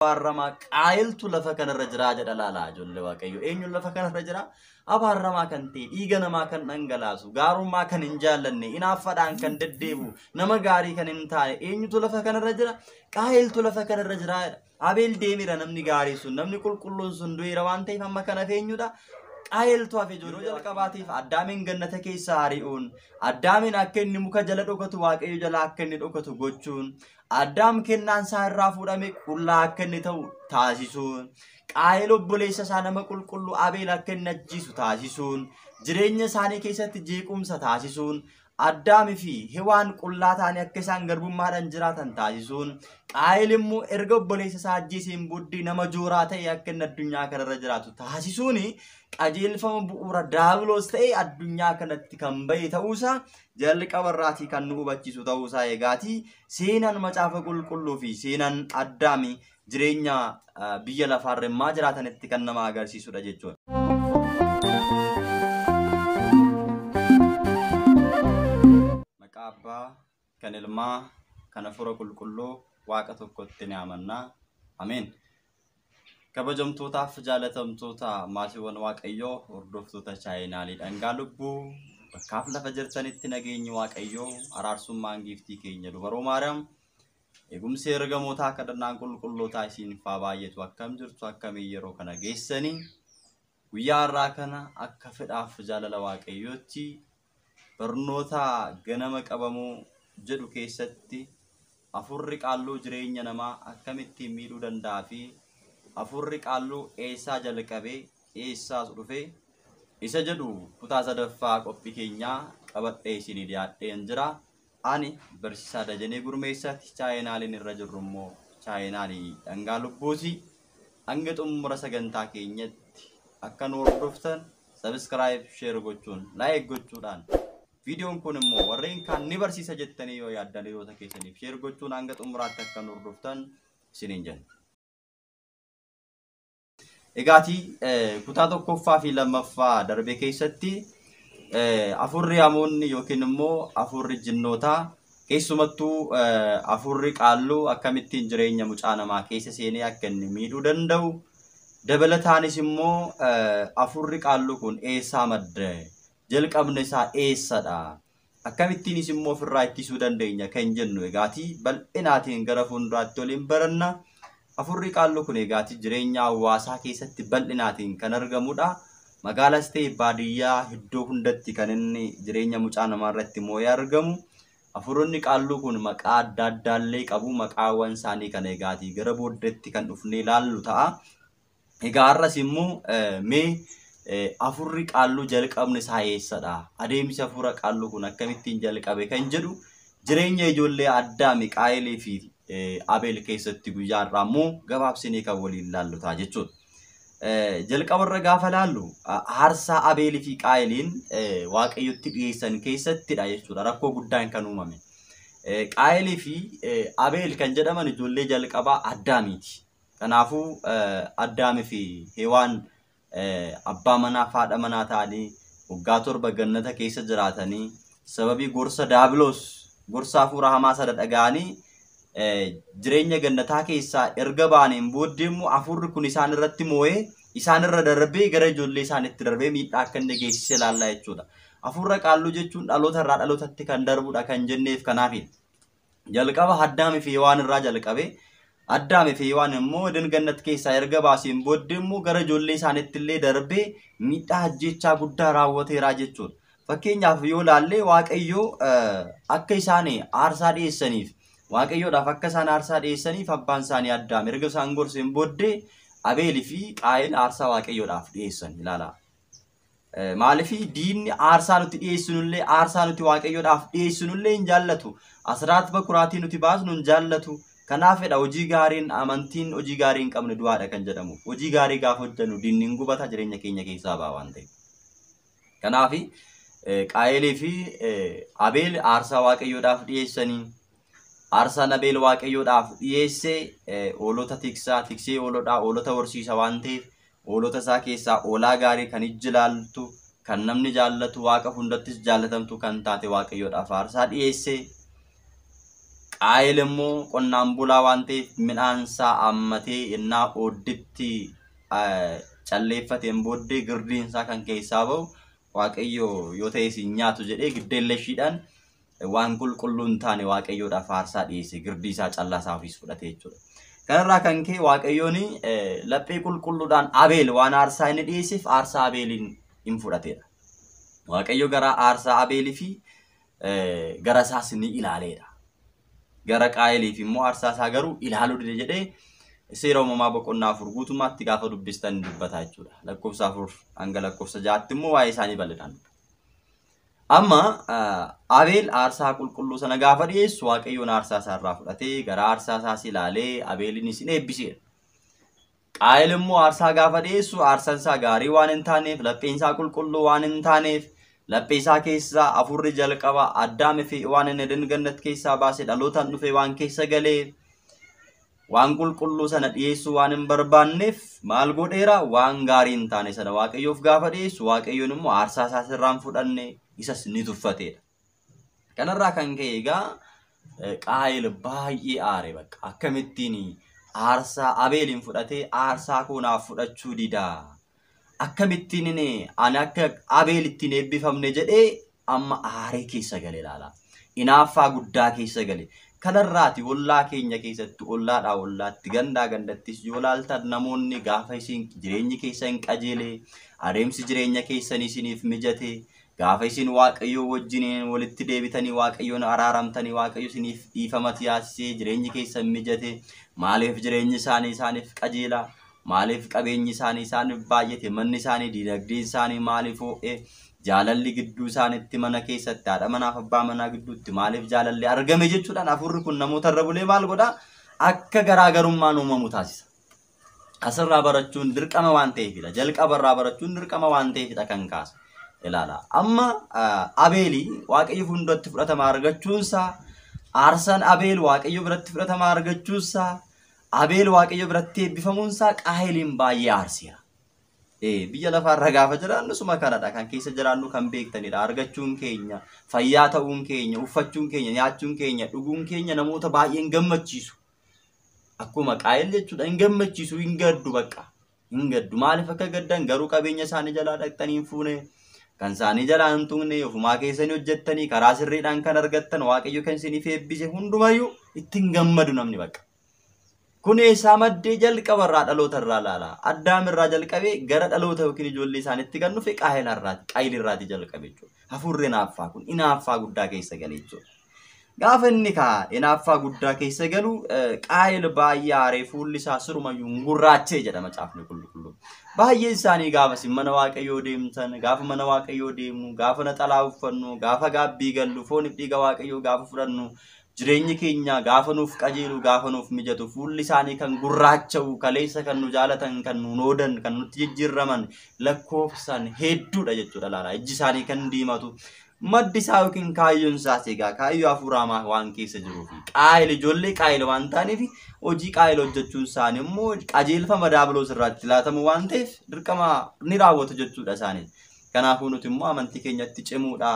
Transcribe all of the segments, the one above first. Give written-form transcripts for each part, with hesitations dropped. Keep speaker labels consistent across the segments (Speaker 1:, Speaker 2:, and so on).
Speaker 1: abaarramaa qaayiltu lafa kanarra jira jedha laalaa ijoollee waaqayyo. Eenyuun lafa kanarra jira? Abaarramaa kan ta'e, dhiiga namaa kan dhangalaasu, gaarummaa kan hin jaallanne, inaaffaadhaan kan deddeebi'u, nama gaarii kan hin taane eenyutu lafa kanarra jira? Qaayiltu lafa kanarra jira. Abeel deemira namni gaarii sun, namni qulqulluun sun du'eera waan ta'eef amma kana eenyudha? Qaayiltu hafe ijoollee jalqabaatiif Addaamiin gannata keessa ari'uun, Addaamiin akka inni muka jala dhokatu waaqayyo jala akka inni dhokatu gochuun, Addaam kennaan isaa irraa fuudhame qullaa akka inni ta'u taasisuun, Qaayil obboleessa isaa nama qulqulluu Abeel akka inni ajjiisu taasisuun, jireenya isaanii keessatti jeequmsa taasisuun, Addaamii fi Hewaan qullaa ta'anii akka isaan garbummaadhaan jiraatan taasisuun, Qaayil immoo erga obboleessa isaa ajjiiseen booddee nama jooraa ta'e akka inni addunyaa kanarra jiraatu taasisuun qajeelfama bu'uura daabiloos ta'e addunyaa kanatti kan bahe ta'uusaa jalqabarraatii kan nu hubachiisu ta'uusaa eegaatii seenaan macaafa qulqulluu fi seenaan Addaamii jireenya biyya lafaarra immaa jiraatanitti kan nama agarsiisudha jechuudha. Maqaa Abbaa kan Ilmaa kan Hafuura Qulqulluu Waaqa tokkotti ni amanna. Ameen. Kabajamtootaaf jaalatamtoota maatiiwwan Waaqayyoo hordoftoota chaayinaalii dhangaa lubbuu bakkaaf lafa jirtanitti nageenyi Waaqayyoo araarsummaan giiftii keenya dubaroo Maariyaam eegumsi ergamootaa kadhannaan qulqullootaa isiin faa baay'eetu akkam jirtu akkamii yeroo kana geessanii guyyaa har'aa kana akka fedhaaf jaalala Waaqayyootti barnoota ganama qabamuu jedhu keessatti afurri qaalluu jireenya namaa akkamittiin miidhuu danda'a fi afurri qaalluu eessaa jalqabee eessaas dhufee isa jedhu kutaa sadaffaa qophii keenyaa qabadhee isinii dhiyaadheen jira. Ani barsiisaa Dajanee Gurmeessaati. Chaayinaaliin irra jirru immoo chaayinaalii dhangaa lubbuuti. Hanga xumura sagantaa keenyatti akka nu hordoftan subscribe, share gochuun like gochuudhaan viidiyoon kun immoo warreen kaan ni barsiisa jettanii yoo yaaddan hiriyoota keessaniif share gochuun hanga xumuraatti akka nu hordoftan isiniin jenna. Egaati kutaa tokkoffaa fi lammaffaa darbee keessatti afurri hamoonni yookiin immoo afurri jinnootaa keessumattuu afurri qaalluu akkamittiin jireenya mucaa namaa keessa seenee akka inni miidhuu danda'u dabalataanis immoo afurri qaalluu kun eessaa madda jalqabni isaa eessadha akkamittiinis immoo ofirraa ittisuu dandeenya kan jennu egaati bal'inaatiin gara fuulduraatti waliin baranna. Afurri qaalluu kun egaati jireenya hawaasaa keessatti bal'inaatiin kan argamudha. Magaalaas ta'e baadiyyaa iddoo hundatti kan inni jireenya mucaa namaa irratti moo'ee argamu. Afuronni qaalluu kun maqaa adda addaallee qabu. Maqaawwan isaanii kan egaati gara booddeetti kan dhufnee ilaallu ta'a. Egaa har'as immoo afurri qaalluu jalqabni isaa eessadha? Adeemsi afura qaalluu kun akkamittiin jalqabe kan jedhu jireenya ijoollee Addaami Qaayilii fi Abeel keessatti guyyaa irraa immoo gabaabsinee kan waliin ilaallu ta'a jechuudha. Jalqabarra gaafa ilaallu aarsaa Abeelii fi Qaayiliin Waaqayyotti dhiyeessan keessattidha jechuudha. Rakkoo guddaan kan uumame. Qaayilii fi Abeel kan jedhaman ijoollee jalqabaa Addaamiiti. Kanaafuu Addaamii fi Hewaan abbaa manaa fi haadha manaa ta'anii waggaa 7 gannata keessa jiraatanii sababii gorsa daabiloos gorsa hafuura hamaa sana dhaga'anii jireenya gannataa keessaa erga baaniin booddee immoo afurri kun isaan irratti moo'ee isaan irra darbee gara ijoollee isaaniitti darbee miidhaa akka inni geessise ilaallaa jechuudha. Afurra qaalluu jechuun dhaloota irraa dhalootatti kan darbudha kan jenneef kanaafi jalqaba Addaamii fi Hewaan irraa jalqabee Addaamii fi Hewaan immoo gannat keessaa erga baasiin booddee immoo gara ijoollee isaaniitti illee darbee miidhaa ajjeechaa guddaa raawwateera jechuudha. Fakkeenyaaf yoo ilaalle Waaqayyo akka isaan aarsaa dhiyeessaniif Waaqayyoodhaaf akka isaan aarsaa dhiyeessaniif abbaan isaanii Addaam erga isaan gorseen booddee Abeelii fi Qaayil aarsaa Waaqayyoodhaaf dhiyeessan ilaala. Maaliif diinni aarsaa nuti dhiyeessinullee aarsaa nuti Waaqayyoodhaaf dhiyeessinullee hin jaallatu. Asraat bakuraatii nuti baasnu hin jaallatu. Kanaafidha hojii gaariin amantiin hojii gaarii hin qabne du'aadha kan jedhamu. Hojii gaarii gaafa hojjennu diinni hin gubata jireenya keenya keessaa ba'a waan ta'eef. Kanaafi Qaayilii fi Abeel aarsaa Waaqayyoodhaaf dhiyeessanii Arsaan Abeel Waaqayyoodhaaf dhiyeessee hoolota tiksee hoolota horsiisa waan ta'eef hoolota isaa keessaa hoolaa gaarii kan ijji ilaaltu kan namni jaallatu Waaqa hundattis jaallatamtu kan taate Waaqayyoodhaaf aarsaa dhiyeessee Qaayil immoo qonnaan bulaa waan ta'eef midhaan isaa ammatee innaa oodditti calleeffateen booddee girdiin isaa kan keessaa bahu Waaqayyo yoo ta'e isin nyaatu jedhee giddeelleeshiidhaan waan qulqulluun taane Waaqayyoodhaaf aarsaa dhiyeesse girdii isaa callaa isaa ofiis fudhatee jechuudha. Kanarraa kan ka'e Waaqayyoon laphee qulqulluudhaan Abeel waan aarsaa inni dhiyeesseef aarsaa Abeeliin hin fudhateedha. Waaqayyo gara aarsaa Abeelii fi gara isaas ni ilaaleedha. Gara Qaayiliif immoo aarsaa isaa garuu ilaaluu dide jedhee seera uumamaa boqonnaa 4 guutummaatti gaafa dubbistan dubbata jechuudha. Lakkoofsa 4 hanga lakkoofsa 6tti immoo waa'ee isaanii bal'inaan. Amma Abeel aarsaa qulqulluu sana gaafa dhiyeessu Waaqayyoon aarsaa isaa irraa fudhatee gara aarsaa isaas ilaalee Abeelinis ni eebbiseera. Qaayil immoo aarsaa gaafa dhiyeessu aarsaan isaa gaarii waan hin taaneef lapheen isaa qulqulluu waan hin taaneef laphee isaa keessaa afurri jalqaba Addaam fi waan inni Eden Gannat keessaa baasee dhalootaan dhufe waan keessa galee waan qulqulluu sana dhiyeessu waan hin barbaanneef maal godheera waan gaarii hin taane sana Waaqayyoof gaafa dhiyeessu Waaqayyoon immoo aarsaa isaa sirraan fudhanne isas ni tuffateedha. Kanarraa kan ka'e egaa Qaayil baay'ee aare bakka akkamittiin aarsaa Abeeliin fudhatee aarsaa koonaaf fudhachuu didaa. Akkamittiin ani akka Abeelittiin eebbifamne jedhee amma aaree keessa gale ilaala. Inaaffaa guddaa keessa gale. Kanarraati ollaa keenya keessatti ollaadhaa ollaatti gandaa gandattis yoo laaltan namoonni gaafa isin jireenyi keessan qajeelee adeemsi jireenya keessan isiniif mijate gaafa isin Waaqayyoo wajjin walitti deebitanii Waaqayyoon araaramtanii Waaqayyo isiniif dhiifamati yaasisee jireenyi keessan mijate maaliif jireenyi isaaniif qajeelaa maaliif qabeenyi isaaniif baay'ate manni isaanii dinagdeen isaanii maaliif ho'e jaalalli gidduu isaaniitti mana keessatti haadha manaaf abbaa manaa gidduutti maaliif jaalalli argame jechuudhaan afurri kun namoota irra bulee maal godha akka garaagarummaan uumamu taasisa. Asirraa barachuun dirqama waan ta'eefidha. Jalqabarraa barachuun dirqama waan ta'eefidha kan kaasa. Ilaala. Amma Abeelii Waaqayyo hundatti fudhatama argachuunsaa aarsaan Abeel Waaqayyo biratti fudhatama argachuunsaa Abeel Waaqayyo biratti eebbifamuunsaa Qaayiliin baay'ee aarseera. Biyya lafaarra gaafa jiraannu suma kanadha kan keessa jiraannu kan beektanidha. Argachuun keenya, fayyaa ta'uun keenya, uffachuun keenya, nyaachuun keenya, dhuguun keenya namoota baay'een gammachiisu. Akkuma Qaayil jechuudha hin gammachiisu hin gaddu bakka. Hin gaddu maaliif akka gaddan garuu qabeenya isaanii jalaa dhaqxanii hin fuune kan isaanii jalaa hin tuqne ofumaa keessanii hojjettanii karaa sirriidhaan kan argattan Waaqayyo kan isiniif eebbise hundumayyuu ittiin gammadu namni bakka. Kun eessaa maddee jalqabarraa dhaloota irraa ilaala. Addaam irraa jalqabee gara dhaloota yookiin ijoollee isaaniitti kan dhufe Qaayil irraati jalqabe jechuudha. Hafuurri inaaffaa kun inaaffaa guddaa keessa gale jechuudha. Gaafa inni inaaffaa guddaa keessa galu Qaayil baay'ee aaree fuulli isaa sirumayyuu gurraachee jedha macaafni qulqulluun. Baay'een isaanii gaafa mana Waaqayyoo deemtan gaafa mana Waaqayyoo deemnu gaafa naxalaa uffannu gaafa gaabbii gallu fooniif dhiiga Waaqayyoo gaafa fudhannu jireenyi keenya gaafa nuuf qajeelu gaafa nuuf mijatu fuulli isaanii kan gurraacha'u kaleessa kan nu jaalatan kan nu noodan kan nutti jijjiirraman lakkoofsaan hedduudha jechuudha laala ijji isaanii kan diimatu maddi isaa yookiin kaayyoon isaas egaa kaayyoo hafuuraamaa waan keessa jiruufi Qaayil ijoollee Qaayil waan ta'aniif hojii Qaayil hojjechuun isaanii immoo qajeelfama daabiloos irratti laatamu waan ta'eef dirqama ni raawwatu jechuudha isaanii. Kanaafuu nuti immoo amantii keenyatti cimuudha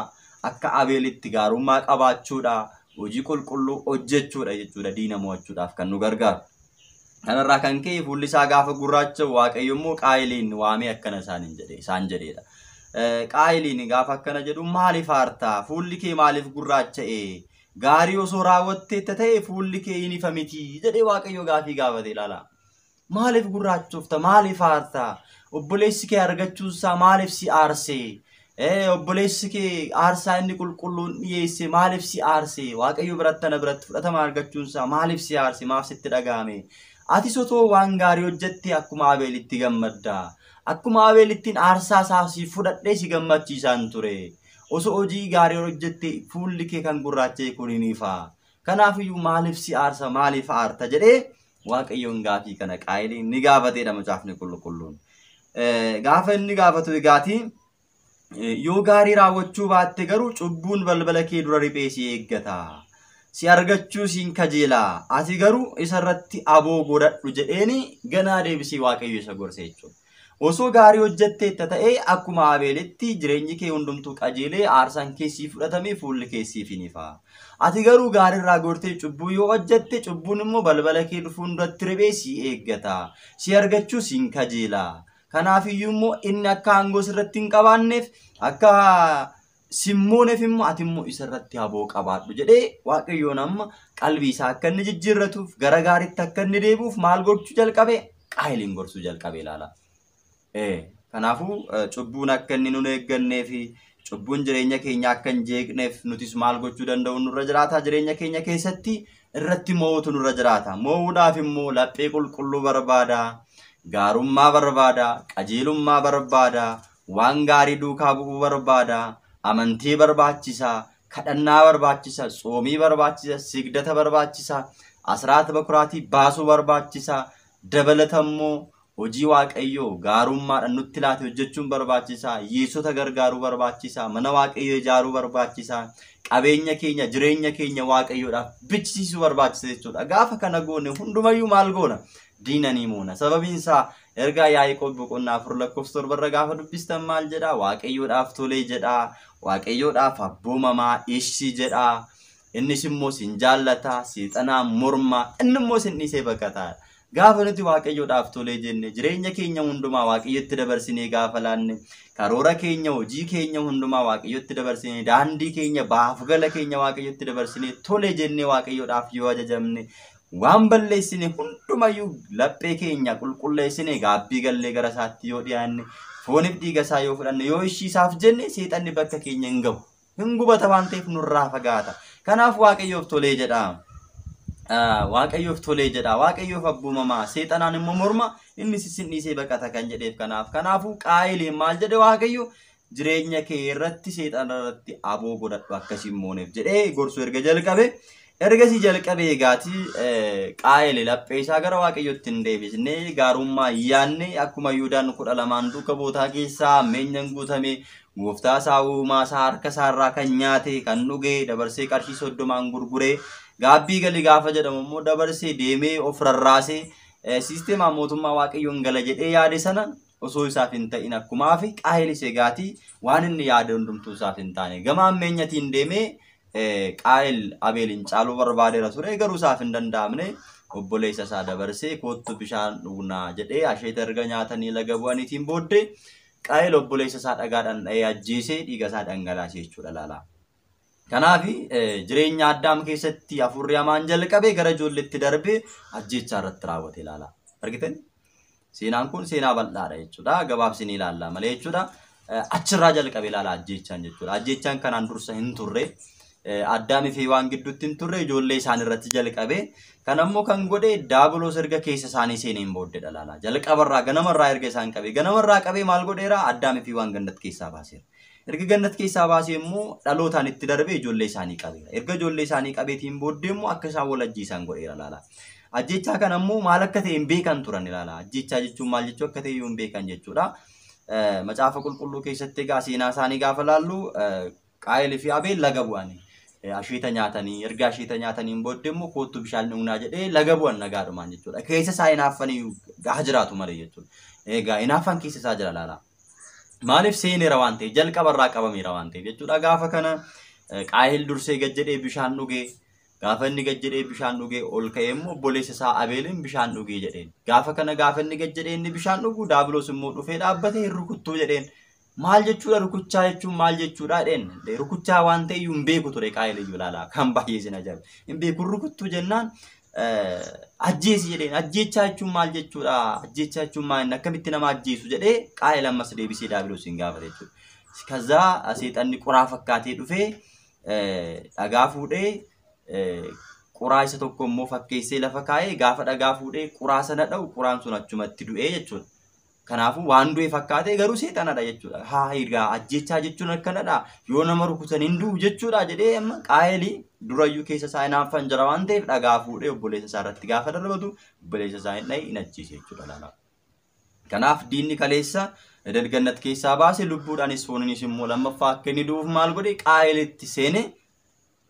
Speaker 1: akka Abeelitti gaarummaa qabaachuudha. Hojii qulqulluu hojjechuudha jechuudha diina mo'achuudhaaf kan nu gargaaru. Kanarraa kan ka'e fuulli isaa gaafa gurraacha Waaqayyo immoo Qaayiliin waamee akkana isaan jedheedha. Qaayiliin gaafa akkana jedhu maaliif aartaa fuulli kee maaliif gurraacha'e gaarii osoo raawwatteetta ta'e fuulli kee hin ifa miti jedhee Waaqayyo gaafii gaafate ilaala. Maaliif gurraachofta maaliif aartaa obboleessi kee argachuunsaa maaliif si aarsee obboleessi kee aarsaa inni qulqulluun dhiyeesse maaliif si aarse Waaqayyo biratti fudhatama argachuunsaa maaliif si aarse maaf sitti dhagahame ati sotoo waan gaarii hojjette akkuma Abeelitti gammadda akkuma Abeelittiin aarsaa isaa si fudhadhee si gammachiisaan ture osoo hojii gaarii hojjette fuulli kee kan gurraacha'e kun hin ifa kanaafiyyuu maaliif si aarsa maaliif aarta jedhee Waaqayyoon gaafii kana Qaayiliin ni gaafateedha macaafni qulqulluun. Gaafa inni gaafatu egaati yoo gaarii raawwachuu baatte garuu cubbuun balbala kee dura riphee si eeggata. Si argachuu siin kajeelaa. Ati garuu isarratti aboo godhadhu jedheeni ganaa deebisee Waaqayyo isa gorse jechuudha. osoo gaarii hojjettee ta'ee akkuma Abeelitti jireenyi kee hundumtuu qajeelee aarsaan keessii fudhatamee fuulli keessii finifa. Ati garuu gaarirraa gortee cubbuu yoo hojjette cubbuun immoo balbala kee dhufuun duratti ribee si eeggata. Si argachuu siin kajeela. Kanaafiyyuu immoo inni akka aangoo sirratti hin qabaanneef akka simmooneef immoo ati immoo isarratti haboo qabaadhu jedhee Waaqayyoon amma qalbii isaa akka inni jijjiirratuuf gara gaariitti akka inni deebi'uuf maal gochuu jalqabe? Qaayiliin gorsuu jalqabe ilaala. Kanaafuu cubbuun akka inni nun eeggannee fi cubbuun jireenya keenya akka hin jeeqneef nutis maal gochuu danda'u nurra jiraata jireenya keenya keessatti irratti mo'uutu nurra jiraata. Mo'uudhaaf immoo laphee qulqulluu barbaada, gaarummaa barbaada, qajeelummaa barbaada, waan gaarii duukaa bu'uu barbaada, amantii barbaachisa, kadhannaa barbaachisa, tsoomii barbaachisa, sigdata barbaachisa, asraata bakuraatii baasuu barbaachisa, dabalatammoo hojii Waaqayyoo gaarummaadhaan nutti laate hojjechuun barbaachisa, hiyyeessota gargaaruu barbaachisa, mana Waaqayyoo ijaaruu barbaachisa, qabeenya keenya jireenya keenya Waaqayyoodhaaf bichisiisuu barbaachisa jechuudha. Gaafa kana goone hundumayyuu maal goona? Diina ni moona. Sababiin isaa ergaa Yaaqoob boqonnaa 4:7 gaafa dubbistan maal jedha? Waaqayyoodhaaf tolee jedha, Waaqayyoodhaaf abboomamaa ishii jedha. Innis immoo sin jaallata, seexanaan morma, inni immoo sin dhiisee baqata. Gaafa nuti Waaqayyoodhaaf tolee jenne jireenya keenya hundumaa Waaqayyotti dabarsinee gaafa laanne karoora keenya hojii keenya hundumaa Waaqayyotti dabarsinee daandii keenya baaf gala keenya Waaqayyotti dabarsinee tolee jennee Waaqayyoodhaaf yoo ajajamne waan balleessine hundumayyuu laphee keenya qulqulleessine gaabbii gallee gara isaatti yoo dhiyaanne fooniif dhiiga isaa yoo fudhanne yoo ishiisaaf jenne seexanni bakka keenya hin gahu hin gubata waan ta'eef nurraa fagaata. Kanaaf Waaqayyoof tolee jedha. Waaqayyoof tolee jedha, Waaqayyoof abboomamaa, seexanaan immoo morma, inni sin dhiisee baqata kan jedheef kanaafuu Qaayileen maal jedhe Waaqayyo jireenya kee irratti seexana irratti aboo godhadhu akkasiin mooneef jedhee gorsuu erga jalqabe. Ergasii jalqabe eegaatii Qaayil laphee isaa gara Waaqayyootti hin deebisne gaarummaa yaanne akkuma Yihuudaan 12 duuka bootaa keessaa ammeenyaan guutame gooftaa isaa uumaa isaa harka isaarraa kan nyaate kan dhuge dabarsee qarshii 30 gurguree gaabbii gali gaafa jedhamu immoo dabarsee deemee of rarraasee siisteemaa mootummaa Waaqayyoon gala jedhee yaade sana osoo isaaf hin ta'in akkumaa fi Qaayilis eegaatii waan inni yaade hundumtuu isaaf hin taane gama ammeenyatiin deemee Qaayil Abeelin caaluu barbaadeera ture garuu isaaf hin danda'amne obboleessa isaa dabarsee koottu bishaan dhugnaa jedhee asheeta erga nyaatanii laga bu'aniitiin booddee Qaayil obboleessa isaa dhagaadhaan dha'ee ajjeesee dhiiga isaa dhangalaasee jechuudha laala. Kanaaf jireenya Addaam keessatti hafuurri hamaan jalqabee gara ijoolleetti darbee ajjeechaa irratti raawwate ilaala. Argitan? Seenaan kun seenaa bal'aadha jechuudha. Gabaabsinii ilaalla malee jechuudha. Achirraa jalqabee ilaala ajjeechaan jechuudha. Ajjeechaan kanaan dursa hin turre. Addaamii fi waan gidduutti hin turre ijoollee isaan irratti jalqabee kan ammoo kan godhe Daabiloos erga keessa isaanii seeneen booddeedha ilaala. Jalqabarraa ganamarraa erga isaan qabee ganamarraa qabee maal godheera Addaamii fi waan gannat keessaa baaseera. Erga gannat keessaa baasee immoo dhalootaan itti darbee ijoollee isaanii qabeera. Erga ijoollee isaanii qabeetiin booddee immoo akka isaan wal ajjeesan godheera ilaala. Ajjeechaa kana immoo maal akka ta'e hin beekan turan ilaala. Ajjeechaa jechuun maal jechuu akka ta'e hin beekan jechuudha. Macaafa qulqulluu keessatti egaa seenaa isaanii gaafa laallu Qaayil fi Abeel laga bu'anii asheeta nyaatanii erga asheeta nyaataniin booddee immoo koottu bishaan dhugnaa jedhee laga bu'an nagaadhumaan jechuudha. Keessa isaa hinaaffanii gaa jiraatu malee jechuudha. Egaa hinaaffan keessa isaa jira laala. Maaliif seeneera waan ta'eef jalqabarraa qabameera waan ta'eef jechuudha. Gaafa kana Qaayil dursee gad jedhee bishaan dhugee gaafa inni gad jedhee bishaan dhugee ol ka'ee immoo obboleessa isaa Abeelin bishaan dhugee jedheen. Gaafa kana gaafa inni gad jedhee inni bishaan dhugu Daabiloos immoo dhufee dhaabbatee hin rukuttuu jedheen. Maal jechuudha rukuchaa jechuun maal jechuudha jedheen. Rukuchaa waan ta'e iyyuu hin beeku ture Qaayil iyyuu laala kan baay'ee sin ajaa'iba. Hin beeku rukuttuu jennaan ajjeesi jedheen. Ajjeechaa jechuun maal jechuudha? Ajjeechaa jechuun maal akkamitti nama ajjeesu jedhee Qaayil ammas deebisee Daabiloos hin gaafate jechuudha. Kazaa seexanni quraa fakkaatee dhufee dhagaa fuudhee quraa isa tokko immoo fakkeessee lafa kaa'ee gaafa dhagaa fuudhee quraa sana dha'u quraan sun achumatti du'ee jechuudha. Kanaafuu waan du'e fakkaatee garuu seexanadha jechuudha. Haa egaa ajjeechaa jechuun akkanadha. Yoo nama rukutan hin du'u jechuudha jedhee amma Qaayil durayyuu keessa isaa hinaaffan jira waan ta'eef dhagaa fuudhee obboleessa isaa irratti gaafa darbatu obboleessa isaa hin dha'e hin ajjeese jechuudha laala. Kanaaf diinni kaleessa dalgannat keessaa baase lubbuudhaanis fooninis immoo lammaffaa akka inni du'uuf maal godhe Qaayilitti seene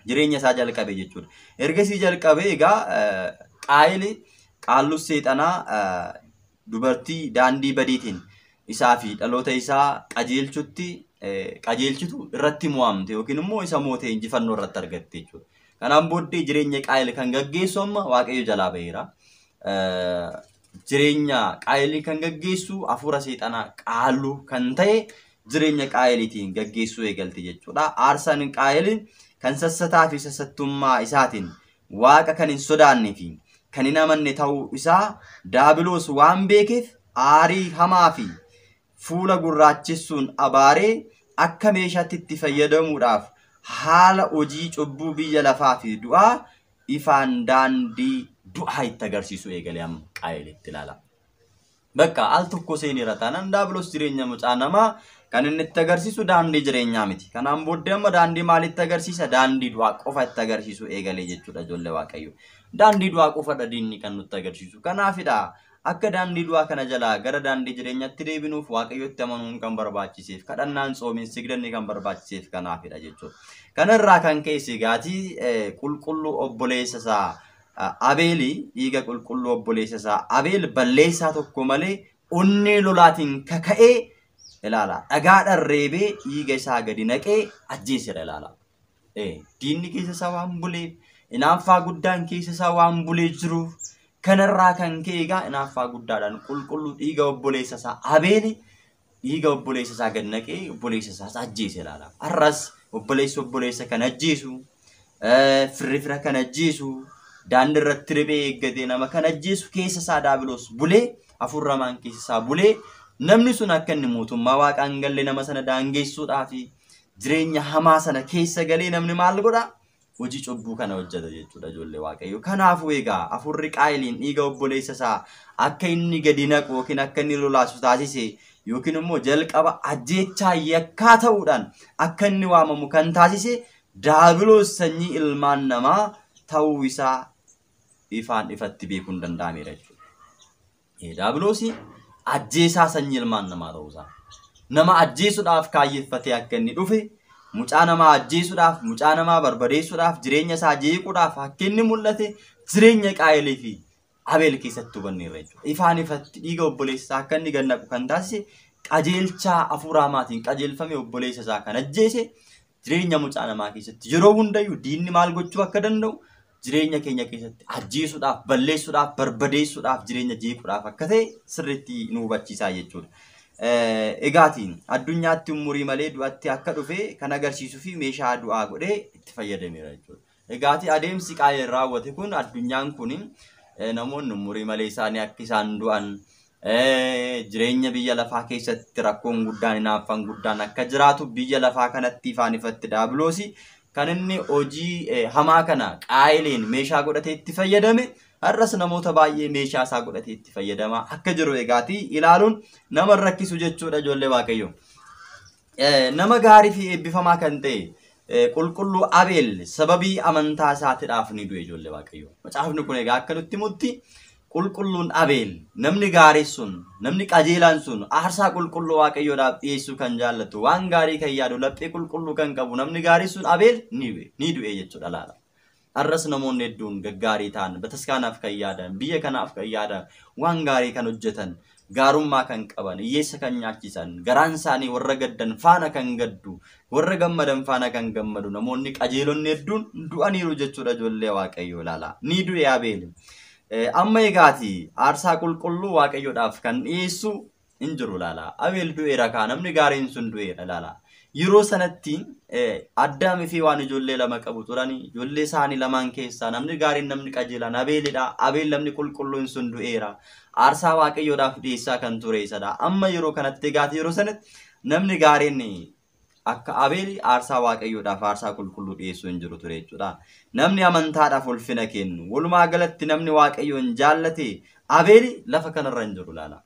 Speaker 1: jireenya isaa jalqabe jechuudha. Ergasii jalqabe egaa Qaayil qaallus seexanaa dubartii daandii badiitiin isaa fi dhaloota isaa qajeelchitu irratti mo'amte yookiin immoo isa mootee injifannoo irratti argatte jechuudha. Kanaan booddee jireenya Qaayil kan gaggeessu amma Waaqayyo jalaa baheera. Jireenya Qaayilii kan gaggeessu hafuura seexanaa qaaluu kan ta'e jireenya Qaayiliitiin gaggeessuu eegalte jechuudha. Aarsaan Qaayiliin kan sassataa fi sassattummaa isaatiin Waaqa kan hin sodaannee fi kan hin amanne ta'uu isaa Daabiloos waan beekeef aarii hamaa fi fuula gurraachessuun abaaree akka meeshaatti itti fayyadamuudhaaf haala hojii cubbuu biyya lafaa fi du'aa ifaan daandii du'aa itti agarsiisu eegalee amma Qaayilitti ilaala. Bakka al tokko seenira taanaan Daabiloos jireenya mucaa namaa kan inni itti agarsiisu daandii jireenyaa miti. Kanaan booddee amma daandii maalitti agarsiisa? Daandii du'aa qofa itti agarsiisu eegalee jechuudha ijoollee Waaqayyo. Daandii du'aa qofa diinni kan nutti agarsiisu. Kanaafidha akka daandii du'aa kana jalaa gara daandii jireenyaatti deebinuuf Waaqayyotti amanuun kan barbaachiseef kadhannaan soomiin sigdanni kan barbaachiseef kanaafidha jechuudha. Kanarraa kan ka'e gaatii qulqulluu obboleessa isaa Abeeli dhiiga qulqulluu obboleessa isaa Abeel balleessaa tokko malee onnee lolaatiin kaka'ee ilaala. Dhagaadhaan reebee dhiiga isaa gadi naqee ajjeesedha ilaala. Diinni keessa isaa waan buleef inaaffaa guddaan keessa isaa waan bulee jiruuf kanarraa kan ka'e egaa inaaffaa guddaadhaan qulqulluu dhiiga obboleessa isaa Abeeli dhiiga obboleessa isaa gadi naqee obboleessa isaa ajjeese ilaala. Har'as obboleessa kan ajjeesu firra kan ajjeesu daandii irratti ribee eeggatee nama kan ajjeesu keessa isaa Daabiloos bulee hafuurramaan keessa isaa bulee namni sun akka inni mootummaa Waaqaan galle nama sana daangeessuudhaa fi jireenya hamaa sana keessa galee namni maal godha? Hojii cubbuu kana hojjeta jechuudha ijoollee Waaqayyo. Kanaafuu egaa hafuurri Qaayiliin dhiiga obboleessa isaa akka inni gadi naqu yookiin akka inni lolaasu taasise yookiin immoo jalqaba ajjeechaa yakkaa ta'uudhaan akka inni waamamu kan taasise Daabiloos sanyii ilmaan namaa ta'uu isaa ifaan ifatti beekuun danda'ameera jechuudha. Daabiloos ajjeesaa sanyii ilmaan namaa ta'uusaa nama ajjeesuudhaaf kaayyeeffatee akka inni dhufe mucaa namaa ajjeesuudhaaf mucaa namaa barbadeessuudhaaf jireenya isaa jeequudhaaf akka inni mul'ate jireenya Qaayilii fi Abeel keessatti hubanneerra jechuudha. Ifaan ifatti dhiiga obboleessa isaa akka inni gadi naqu kan taasise qajeelchaa hafuura hamaatiin qajeelfame obboleessa isaa kan ajjeese jireenya mucaa namaa keessatti yeroo hundayyuu diinni maal gochuu akka danda'u jireenya keenya keessatti ajjeesuudhaaf balleessuudhaaf barbadeessuudhaaf jireenya jeequudhaaf akka ta'e sirriitti nu hubachiisaa jechuudha. Egaatiin addunyaatti umurii malee du'atti akka dhufe kan agarsiisuu fi meeshaa du'aa godhee itti fayyadameera jechuudha. Egaatii adeemsi Qaayil raawwate kun addunyaan kun namoonni umurii malee isaanii akka isaan du'an jireenya biyya lafaa keessatti rakkoon guddaan hinaaffaan guddaan akka jiraatu biyya lafaa kanatti ifaan ifatti Daabiloos kan inni hojii hamaa kana Qaayiliin meeshaa godhatee itti fayyadame har'as namoota baay'ee meeshaa isaa godhatee itti fayyadamaa akka jiru egaatii ilaaluun nama rakkisu jechuudha ijoollee Waaqayyo. Nama gaarii fi eebbifamaa kan ta'e qulqulluu Abeel sababii amantaa isaatiidhaaf ni du'e ijoollee Waaqayyo. Macaafni kun egaa akka nutti himutti qulqulluun Abeel namni gaarii sun namni qajeelaan sun aarsaa qulqulluu Waaqayyoodhaaf dhiyeessuu kan jaallatu waan gaarii kan yaadu laphee qulqulluu kan qabu namni gaarii sun Abeel ni du'e jechuudha laala. Har'as namoonni hedduun gaggaarii ta'an bataskaanaaf kan yaadan biyya kanaaf kan yaadan waan gaarii kan hojjetan gaarummaa kan qaban hiyyeessa kan nyaachisan garaan isaanii warra gaddan faana kan gaddu warra gammadan faana kan gammadu namoonni qajeelonni hedduun du'aniiru jechuudha ijoollee Waaqayyo laala. Ni du'e Abeel. Amma egaati aarsaa qulqulluu Waaqayyoodhaaf kan dhiyeessu hin jiru laala. Abeel du'eera kaa namni gaariin sun du'eera laala. Yeroo sanatti Addaamii fi waan ijoollee lama qabu turani ijoollee isaanii lamaan keessaa namni gaariin namni qajeelaan Abeelidha. Abeel namni qulqulluun sun du'eera. Aarsaa Waaqayyoodhaaf dhiyeessaa kan ture isadha. Amma yeroo kanatti egaati yeroo sanatti namni gaariin akka Abeel aarsaa Waaqayyoodhaaf aarsaa qulqulluu dhiyeessuu hin jiru ture jechuudha. Namni amantaadhaaf ulfina kennu walumaa galatti namni Waaqayyoon jaallate Abeel lafa kanarra hin jiru laala.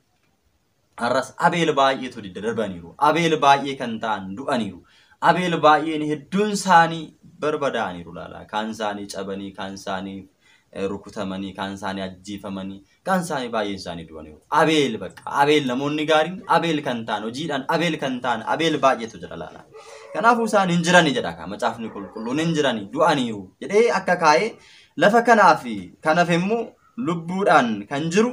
Speaker 1: Har'as Abeel baay'eetu darbaniiru. Abeel baay'ee kan ta'an du'aniiru. Abeel baay'een hedduun isaanii barbadaaniiru laala. Kaan isaanii cabanii, kaan isaanii rukutamanii, kaan isaanii ajjeefamanii, kaan isaanii baay'een isaanii du'aniiru. Abeel bakka Abeel namoonni gaariin Abeel kan ta'an hojiidhaan Abeel kan ta'an Abeel baay'eetu jira laala. Kanaafuu isaan hin jirani jedha kaa macaafni qulqulluun hin jirani du'aniiru jedhee akka kaa'ee lafa kanaaf kanaaf immoo lubbuudhaan kan jiru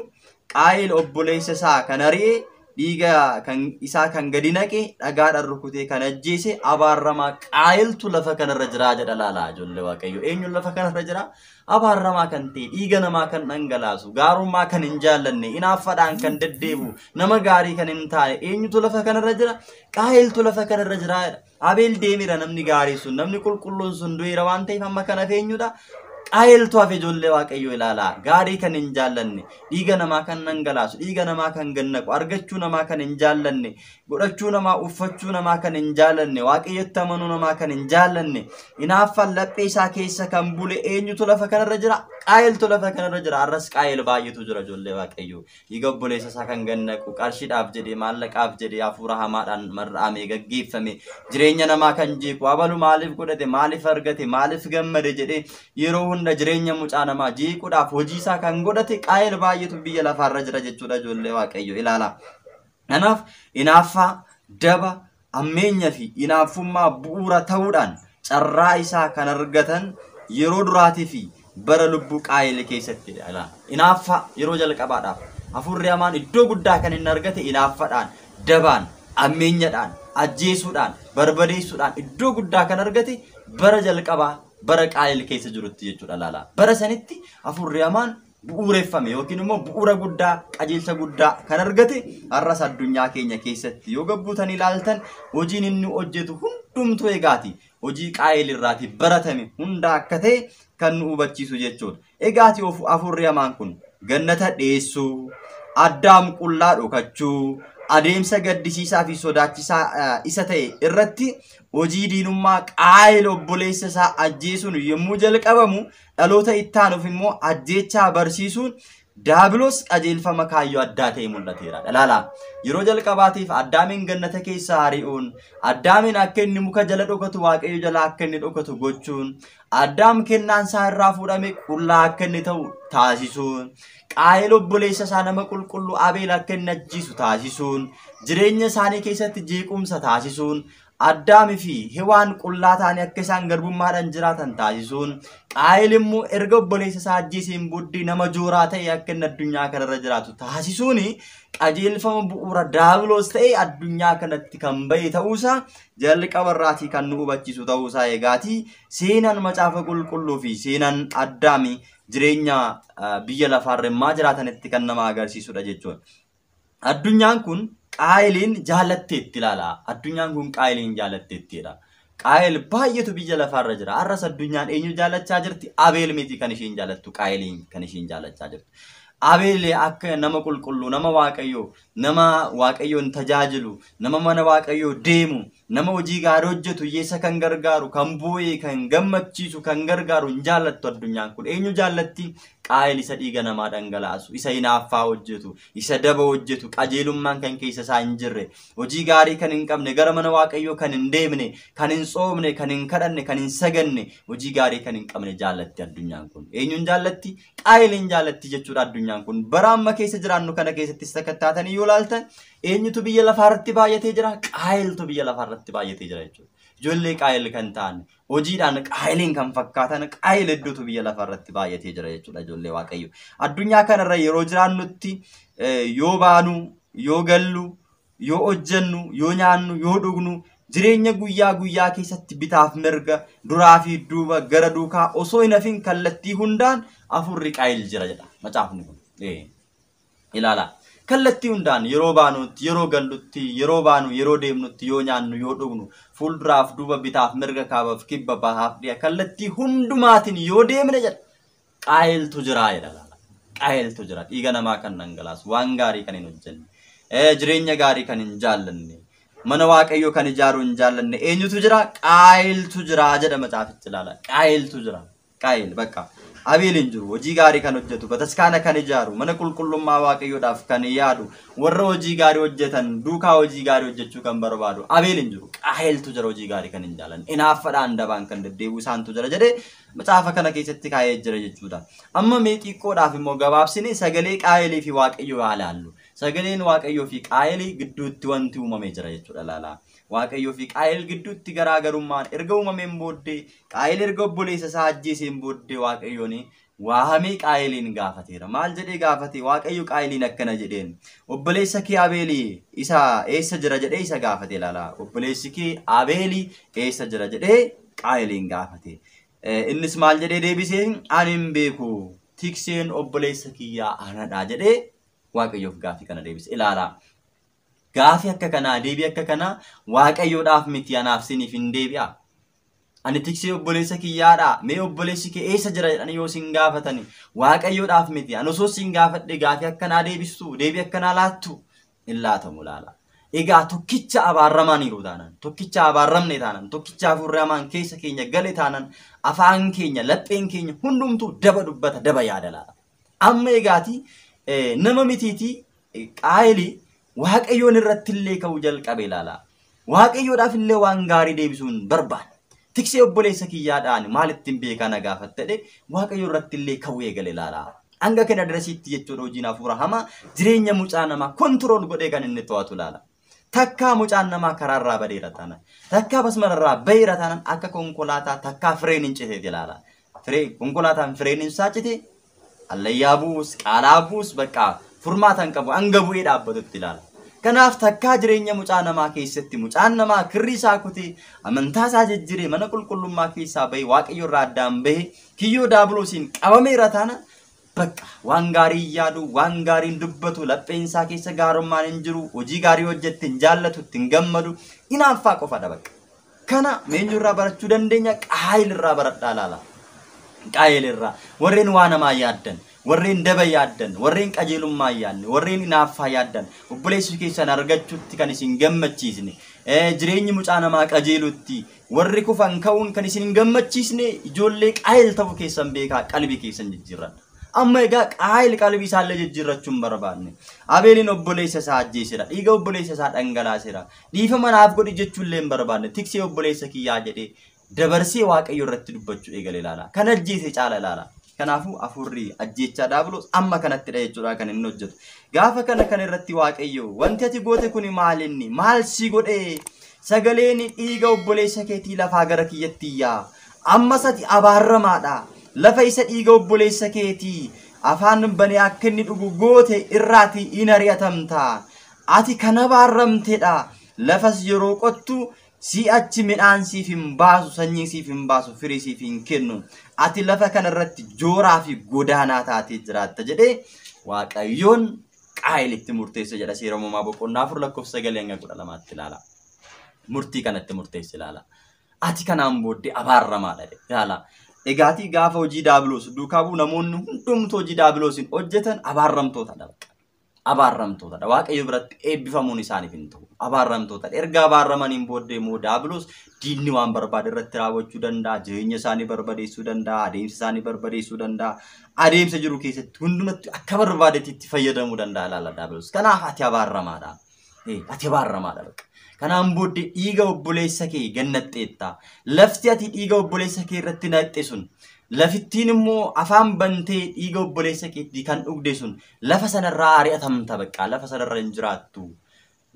Speaker 1: Qaayil obboleessa isaa kan ari'ee dhiiga kan isaa kan gadi naqe dhagaadhaan rukutee kan ajjeese abaaramaa qaayiltu lafa kanarra jira jedha laalaa ijoollee waaqayyo. Eenyuun lafa kanarra jira? Abaaramaa kan ta'e dhiiga namaa kan dhangalaasu gaarummaa kan hin jaallanne inaaffaadhaan kan deddeebu nama gaarii kan hin taane eenyutu lafa kanarra jira? Qaayiltu lafa kanarra jira. Abeel deemira namni gaarii sun namni qulqulluun sun du'eera waan ta'eef amma kana eenyudha? Qaayiltu hafe ijoollee waaqayyo ilaalaa gaarii kan hin jaallanne dhiiga namaa kan dhangalaasu dhiiga namaa kan gannaqu argachuu namaa kan hin jaallanne godhachuu namaa uffachuu namaa kan hin jaallanne waaqayyotti amanuu namaa kan hin jaallanne inaaffaan laphee isaa keessa kan bule eenyutu lafa kanarra jira? Qaayiltu lafa kanarra jira. Arras qaayil baay'eetu jira ijoollee waaqayyo. Dhiiga obboleessa isaa kan gannaqu qarshiidhaaf jedhee maallaqaaf jedhee hafuura hamaadhaan mar'amee gaggeeffame jireenya namaa kan jeequ abalu maaliif godhate maaliif argate maaliif gammade jedhee yeroo hunda jireenya mucaa namaa jeequudhaaf hojii isaa kan godhate qaayil baay'eetu biyya lafaarra jira jechuudha ijoollee waaqayyo ilaala. Kanaaf inaaffaa daba ammeenya fi inaaffummaa bu'uura ta'uudhaan carraa isaa kan argatan yeroo duraatii fi bara lubbuu qaayil keessatti ilaala. Inaaffaa yeroo jalqabaadhaaf hafuurri hamaan iddoo guddaa kan inni argate inaaffaadhaan dabaan ammeenyadhaan ajjeesuudhaan barbadeessuudhaan iddoo guddaa kan argate bara jalqabaa bara qaayil keessa jirutti jechuudha laala. Bara sanitti hafuurri hamaan bu'uureffame yookiin immoo bu'uura guddaa qajeelcha guddaa kan argate har'as addunyaa keenya keessatti yoo gabbuutan ilaaltan hojiin inni hojjetu hundumtuu egaati hojii qaayil irraati baratame hunda akka ta'e kan nu hubachiisu jechuudha. Egaati hafuurri hamaan kun gannata dheessuu, addaam qullaa dhokachuu, adeemsa gaddisiisaa fi sodaachisaa isa ta'e irratti hojii diinummaa qaayil obboleessa isaa ajjeesuun yommuu jalqabamu dhaloota ittaanuuf immoo ajjeechaa barsiisuun daabiloos qajeelfama kaayyoo addaa ta'e mul'ateera. Ilaala yeroo jalqabaatiif Addaamiin gannata keessa ari'uun Addaamiin akka inni muka jala dhokatu waaqayyo jala akka inni dhokatu gochuun Addaam kennaan isaa irraa fuudhame qullaa akka inni ta'u taasisuun qaayil obboleessa isaa nama qulqulluu Abeel akka inni ajjiisu taasisuun jireenya isaanii keessatti jeequmsa taasisuun Addaamii fi Hewaan qullaa ta'anii akka isaan garbummaadhaan jiraatan taasisuun qaayil immoo erga obboleessa isaa ajjeeseen booddee nama jooraa ta'e akka inni addunyaa kanarra jiraatu taasisuun qajeelfama bu'uura daabiloos ta'e addunyaa kanatti kan bahe ta'uusaa jalqabarraatii kan nu hubachiisu ta'uusaa eegaatii seenaan macaafa qulqulluu fi seenaan Addaamii jireenya biyya lafaarra immaa jiraatanitti kan nama agarsiisudha jechuudha. Addunyaan kun qaayiliin jaalatteetti ilaala. Addunyaan kun qaayiliin jaalatteettidha. Qaayil baay'eetu biyya lafaarra jira. Har'as addunyaan eenyu jaalachaa jirti? Abeel miti kan ishiin jaalattu, qaayiliin kan ishiin jaalachaa jirtu. Abeel akka nama qulqulluu, nama waaqayyoon tajaajilu, nama mana waaqayyoo deemu, nama hojii gaarii hojjetu, hiyyeessa kan gargaaru, kan boo'ee, kan gammachiisu, kan gargaaru hin jaallattu addunyaan kun. Eenyu jaallatti? Qaayil isa dhiiga namaa dhangalaasu, isa hinaaffaa hojjetu, isa daba hojjetu, qajeelummaan kan keessa isaa hin jirre, hojii gaarii kan hin qabne, gara mana waaqayyoo kan hin deemne, kan hin tsoomne, kan hin kadhanne, kan hin saganne, hojii gaarii kan hin qabne jaallatti addunyaan kun. Eenyuun jaallatti? Qaayiliin jaallatti jechuudha addunyaan kun. Bara amma keessa jiraannu kana keessatti sakkattaatanii yoo ilaaltan eenyutu biyya lafaarratti baay'atee jira? Qaayiltu biyya lafaarratti baay'atee jira jechuudha. Ijoollee qaayil kan ta'an hojiidhaan qaayiliin kan fakkaatan qaayil hedduutu biyya lafaarratti baay'atee jira jechuudha ijoollee waaqayyo. Addunyaa kanarra yeroo jiraannutti yoo baanu, yoo gallu, yoo hojjennu, yoo nyaannu, yoo dhugnu jireenya guyyaa guyyaa keessatti bitaaf mirga duraa fi duuba gara duukaa osoo hin hafin kallattii hundaan hafuurri qaayil jira jedha macaafni kun. Ilaala. Kallattii hundaan yeroo baanutti, yeroo gallutti, yeroo baanu, yeroo deemnutti, yoo nyaannu, yoo dhugnu, fuulduraaf duuba bitaaf mirga kaabaaf kibba bahaaf dhiya kallattii hundumaatiin yoo deemne jedha qaayiltu jira jedha. Qaayiltu jira. Dhiiga namaa kan dhangalaasu, waan gaarii kan hin hojjenne, jireenya gaarii kan hin jaallanne, mana waaqayyoo kan ijaaru hin jaallanne eenyutu jira? Qaayiltu jira jedha macaafichi ilaala. Qaayiltu jira. Qaayil bakka. Abeel hin jiru hojii gaarii kan hojjetu bataskaana kan ijaaru mana qulqullummaa waaqayyoodhaaf kan yaadu warra hojii gaarii hojjetan duukaa hojii gaarii hojjechuu kan barbaadu Abeel hin jiru. Qaayiltu jira hojii gaarii kan hin jaallanne inaaffaadhaan dabaan kan deddeebi'u isaantu jira jedhee macaafa kana keessatti kaa'ee jira jechuudha. Amma mee xiqqoodhaaf immoo gabaabsine sagalee qaayilii fi waaqayyoo haa ilaallu. Sagaleen waaqayyoo fi qaayilii gidduutti wanti uumamee jira jechuudha laala. waaqayyoo fi qaayil gidduutti garaagarummaan erga uumameen booddee qaayil erga obboleessa isaa ajjeeseen booddee waaqayyoon wahamee qaayiliin gaafateera. Maal jedhee gaafate? Waaqayyo qaayiliin akkana jedheen. Obboleessa kee Abeelii isa eessa jira jedhee isa gaafate laala. Obboleessi kee Abeelii eessa jira jedhee qaayiliin gaafate. Innis maal jedhee deebisee? Ani hin beeku. Tikseen obboleessa kiyyaa anadha jedhee Waaqayyoof gaafii kana deebise. Ilaala. Gaafii akka kanaa deebii akka kanaa Waaqayyoodhaaf miti anaaf siniif hin deebi'a. Ani tiksee obboleessa kiyyaadha. Mee obboleessi kee eessa jira jedhanii yoo sin gaafatani Waaqayyoodhaaf miti. Ani osoo sin gaafadhe gaafii akkanaa deebistu, deebii akkanaa laattu hin laatamu laala. Egaa tokkicha abaarramaniiru taanan, tokkicha abaarramne taanan, tokkicha hafuurri hamaan keessa keenya gale taanan, afaan keenya, lapheen keenya hundumtuu daba dubbata, daba yaada laala. Amma egaati nama mitiiti qaayilii Waaqayyoon irratti illee ka'uu jalqabe laala. Waaqayyoodhaaf illee waan gaarii deebisuun barbaada. Tiksee obboleessa kiyyaadhaan maalittiin beekana gaafattedhe Waaqayyo irratti illee ka'uu eegale laala. Hanga kana darasiitti jechuudha hojiin hafuura hamaa jireenya mucaa namaa kontirool godhee kan inni to'atu laala. Takkaa mucaan namaa karaarraa badeera taanan, takkaa basmararraa baheera taanan akka konkolaataa takkaa fireen hin citeeti laala. Konkolaataan fireen hin saacite allayyaa buus, qaalaa buus bakka furmaatan qabu hanga bu'ee dhaabbatutti laala. Kanaaf takkaa jireenya mucaa namaa keessatti mucaan namaa kirrii isaa kutee amantaa isaa jijjiiree mana qulqullummaa keessaa bahee Waaqayyo irraa addaan bahee kiyyoo daabiloosiin qabameera taana bakka waan gaarii yaadu waan gaariin dubbatu lapheen isaa keessa gaarummaan hin jiru hojii gaarii hojjette hin jaallatu hin gammadu inaaffaa qofadha bakka. Kana meenyu irraa barachuu dandeenya? Qaayil irraa baradhaa laala. Qaayil irraa warreen waa namaa yaaddan, warreen daba yaaddan, warreen qajeelummaa yaadne, warreen inaaffaa yaaddan obboleessi keessan argachuutti kan isin gammachiisne, jireenyi mucaa namaa qajeelutti warri kufan ka'uun kan isin hin gammachiisne ijoollee qaayil ta'uu keessan beekaa qalbii keessan jijjiirradha. Amma egaa qaayil qalbii isaallee jijjiirrachuun barbaadne. Abeeliin obboleessa isaa ajjeeseera, dhiiga obboleessa isaa dhangalaaseera, dhiifama naaf godhi jechuullee hin barbaadne. Tiksee obboleessa kiyyaa jedhee dabarsee Waaqayyo irratti dubbachuu eegale laala. Kan ajjeese caala laala. Kanaafuu hafuurri ajjeechaa daabiloos amma kanattidha jechuudha kan inni hojjetu. Gaafa kana kan irratti Waaqayyo wanti ati goote kuni maalinni maal si godhee sagaleen dhiiga obboleessa keetii lafaa gara kiyyatti iyyaa ammas ati abaarramaadha. Lafa isa dhiiga obboleessa keetii afaan banee akka inni dhugu goote irraati in ari'atamta. Ati kan abaarramtedha. Lafas yeroo qottu si'achi midhaan siif hin baasu, sanyii siif hin baasu, firii siif hin kennu. Ati lafa kana irratti jooraa fi godaanaa taatee jiraatta jedhee Waaqayyoon qaayilitti murteesse jedha seera uumamaa boqonnaa 4:9-12 ilaala. Murtii kanatti murteesse ilaala. Ati kanaan booddee abaarramaadha ilaala. Egaatii gaafa hojii daabiloos duukaa bu'u namoonni hundumtuu hojii daabiloosiin hojjetan abaarramtootadha. Abaarramtootadha. Waaqayyo biratti eebbifamuun isaaniif hin ta'u. Abaarramtootadha. Erga abaarramaniin booddee immoo daabiloos diinni waan barbaade irratti raawwachuu danda'a. Jireenya isaanii barbadeessuu danda'a. Adeemsa isaanii barbadeessuu danda'a. Adeemsa jiru keessatti hundumatti akka barbaadetti itti fayyadamuu danda'a laala daabiloos. Kanaaf ati abaarramaadha. Ati abaarramaadha bakka. Kanaan booddee dhiiga obboleessa kee gannaxxeetta. Lafti ati dhiiga obboleessa kee irratti naqxe sun lafittiin immoo afaan bantee dhiiga obboleessa keetii kan dhugde sun lafa sanarraa ari'atamta bakka. Lafa sanarra hin jiraattu.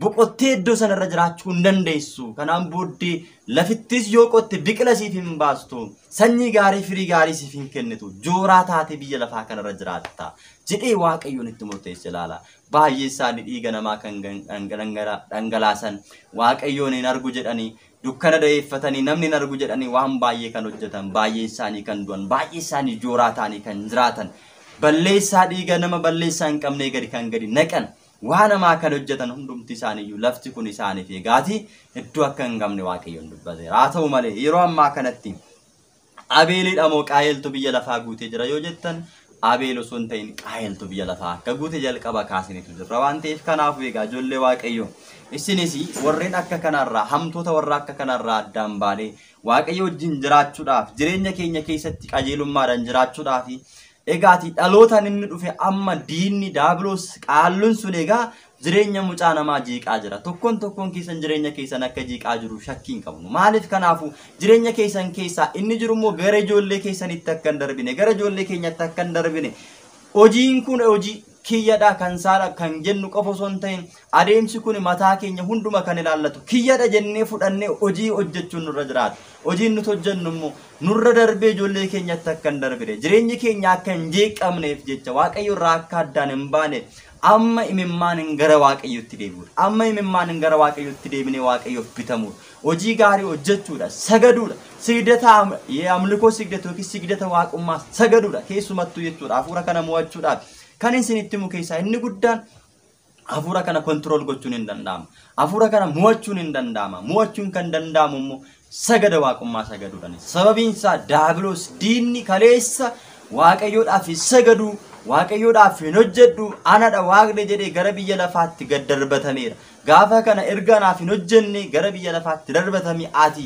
Speaker 1: Boqottee iddoo sanarra jiraachuu hin dandeessu. Kanaan booddee lafittis yoo qotte biqila siif hin baastu. Sanyii gaarii firii gaarii siif hin kennitu. Jooraa taate biyya lafaa kanarra jiraatta. Jedhee Waaqayyoon itti murteesse ilaala. Baay'ee isaanii dhiiga namaa kan dhangalaasan Waaqayyoon hin argu jedhanii dukkana da'eeffatanii namni hin argu jedhanii waan baay'ee kan hojjetan baay'ee isaanii kan du'an baay'ee isaanii jooraa ta'anii kan jiraatan balleessaa dhiiga nama balleessaa hin qabnee gadi naqan waan namaa kan hojjetan hundumti isaaniiyyuu lafti kun isaaniif eegaati iddoo akka hin qabne Waaqayyoon dubbateera. Haa ta'u malee yeroo ammaa kanatti Abeeliidha moo qaayiltu biyya lafaa guutee jira yoo jettan Abeel osoo hin ta'in qaayiltu biyya lafaa akka guute jalqaba kaasinitu jirra waan ta'eef kanaaf egaa ijoollee Waaqayyo isinis warreen akka kanarraa hamtoota warra akka kanarraa addaan baanee Waaqayyo wajjin jiraachuudhaaf jireenya keenya keessatti qajeelummaadhaan jiraachuudhaaf egaati dhalootaan inni dhufe amma diinni daabiloos qaalluun sun egaa jireenya mucaa namaa jiiqaa jira. Tokkoon keessan jireenya keessan akka jiiqaa jiru shakkiin qabnu. Maaliif kanaafu jireenya keessan keessaa inni jiru immoo gara ijoollee keessanitti akka hin darbine, gara ijoollee keenyatti akka hin darbine. Hojiin kun hojii kiyyadha kan saadha kan jennu qofa osoo hin ta'in adeemsi kun mataa keenya hunduma kan ilaallatu kiyyadha jennee fudhannee hojii hojjechuun nurra jiraata. Hojiin nuti hojjennu immoo nurra darbee ijoollee keenyatti akka hin darbine jireenyi keenya akka hin jeeqamneef jecha Waaqayyo irraa akka addaan hin baaneef amma imimmaan hin gara Waaqayyotti deebi'uudha. Amma imimmaan hin gara Waaqayyotti deebinee Waaqayyoof bitamuudha. Hojii gaarii hojjechuudha, sagaduudha, sigdata amlikoo sigdata yookiin sigdata waaqummaa sagaduudha keessumattuu jechuudha. Hafuura kana mo'achuudhaaf kan isinitti himu keessaa inni guddaan hafuura kana kontrol gochuun hin danda'amu. Hafuura kana mo'achuun hin danda'ama. Mo'achuun kan danda'amu immoo sagada waaqummaa sagaduudhaan. Sababiin isaa daabiloos diinni kaleessa Waaqayyoodhaaf sagadu Waaqayyoodhaaf hin hojjedhu anadha Waaqni jedhee gara biyya lafaatti gad darbatameera. Gaafa kana erganaaf hin hojjenne gara biyya lafaatti darbatame ati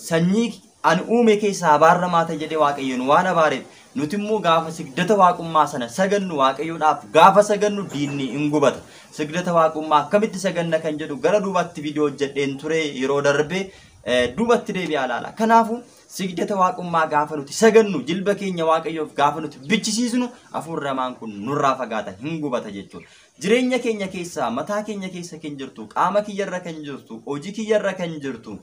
Speaker 1: sanyii an uume keessaa abaaramaa ta'e jedhee Waaqayyoon waan abaareef nuti immoo gaafa sigdata waaqummaa sana sagannu Waaqayyoodhaaf gaafa sagannu diinni hin gubata. Sigdata waaqummaa akkamitti saganna kan jedhu gara duubatti viidiyoo hojjedheen ture yeroo darbe duubatti deebi'aa ilaala. Kanaafuu sigdata waaqummaa gaafa nuti sagannu jilba keenya Waaqayyoof gaafa nuti bichisiisnu hafuurri hamaan kun nurraa fagaata hin gubata jechuudha. Jireenya keenya keessa mataa keenya keessa kan jirtu qaama kiyyarra kan jirtu hojii kiyyarra kan jirtu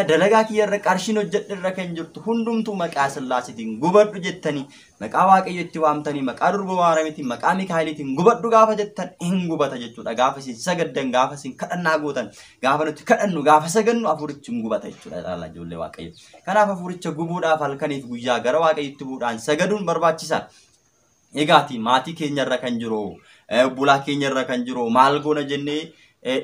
Speaker 1: dalagaa kiyyarra qarshiin hojjedherra kan jirtu hundumtuu maqaa Sillaasiitiin gubadhu jettanii maqaa Waaqayyootti waamtanii maqaa durba Maariyamiitiin maqaa Mikaa'eliitiin gubadhu gaafa jettan hin gubata jechuudha. Gaafa isin sagaddan gaafa isin kadhannaa gootan gaafa nuti kadhannu gaafa sagannu hafuurichi hin gubata jechuudha ilaala ijoollee Waaqayyo. Kanaaf hafuuricha gubuudhaaf halkaniif guyyaa gara Waaqayyotti bu'uudhaan sagaduun barbaachisaadha. Egaati maatii keenyarra kan jiru bulaa keenyarra kan jiru maal goona jennee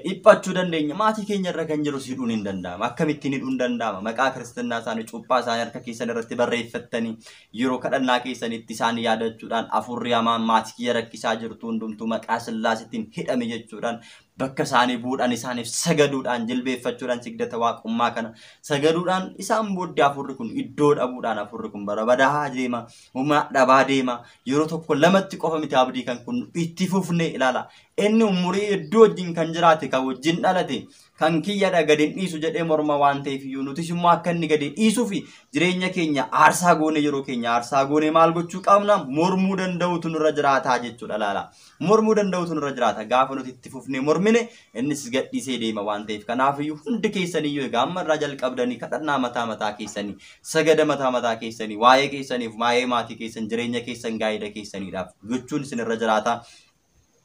Speaker 1: dhiphachuu dandeenya. Maatii keenyarra kan jiru hidhuun hin danda'ama. Akkamittiin hidhuun danda'ama? Maqaa kiristinnaa isaanii cuuphaa isaanii harka keessan irratti barreeffattanii yeroo kadhannaa keessanitti isaan yaadachuudhaan hafuurri hamaan maatii kiyya rakkisaa jirtu hundumtuu maqaa Sillaasiitiin hidhame jechuudhaan bakka isaanii buudhaan isaaniif sagaduudhaan jilbeeffachuudhaan sigdata waaqummaa kana sagaduudhaan isaan booddee hafuurri kun iddoo dhabuudhaan hafuurri kun barabadaa deema humna dhabaa deema yeroo tokko lamatti qofa miti abdii kan kun itti fufne ilaala. Inni umurii iddoo wajjin kan jiraate kan wajjin dhalate kan kiyyadha gadi dhiisu jedhee morma waan ta'eef iyyuu nutis immoo akka inni gadi dhiisuu fi jireenya keenya aarsaa goone yeroo keenya aarsaa goone maal gochuu qabna mormuu danda'utu nurra jiraataa jechuudha ilaala. Mormuu danda'utu nurra jiraata gaafa nuti itti fufne mormine innis gadhiisee deema waan ta'eef kanaaf iyyuu hundi keessaniyyuu egaa amma irraa jalqabdanii kadhannaa mataa keessanii sagada mataa keessanii waa'ee keessaniif waa'ee maatii keessan jireenya keessan gaa'ida keessaniidhaaf gochuun isin irra jiraata.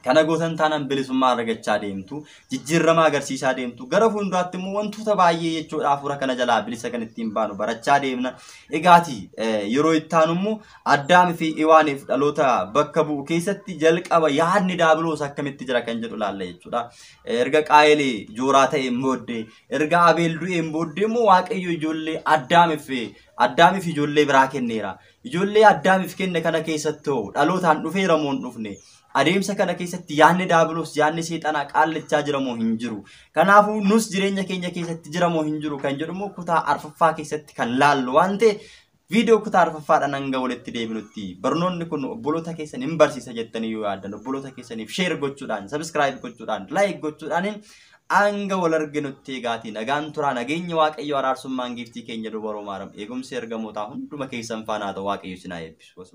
Speaker 1: Kana gootan taanaan bilisummaa argachaa deemtu jijjiirama agarsiisaa deemtu gara fuulduraatti immoo wantoota baay'ee jechuudha hafuura kana jalaa bilisa kan ittiin baanu barachaa deemna. Egaati yeroo itti aanu immoo Addaam fi Iwaaniif dhaloota bakka bu'u keessatti jalqaba yaadni daabiloos akkamitti jira kan jedhu laalla jechuudha. Erga Qaayil jooraa ta'een booddee erga Abeel du'een booddee immoo Waaqayyo ijoollee Addaamiif ijoollee biraa kenneera. Ijoollee Addaamiif kenne kana keessatti dhalootaan dhufeera moo hin dhufne? Adeemsa kana keessatti yaadni daabiloos yaadni seexanaa qaallachaa jira moo hin jiru? Kanaafuu nus jireenya keenya keessatti jira moo hin jiru kan jedhu immoo kutaa arfaffaa keessatti kan laallu waan ta'eef viidiyoo kutaa arfaffaadhaan hanga walitti deebinutti barnoonni kun obboloota keessan hin barsiisa jettanii yoo yaaddan obboloota keessaniif sheer gochuudhaan sabiskiraayib gochuudhaan laayik gochuudhaan hanga wal arginutti eegaatii nagaan turaa nageenya Waaqayyo araarsummaan giiftii keenya dubaroo maaram eegumsi ergamootaa hunduma keessan faana ta'u Waaqayyo sinaa eebbisu.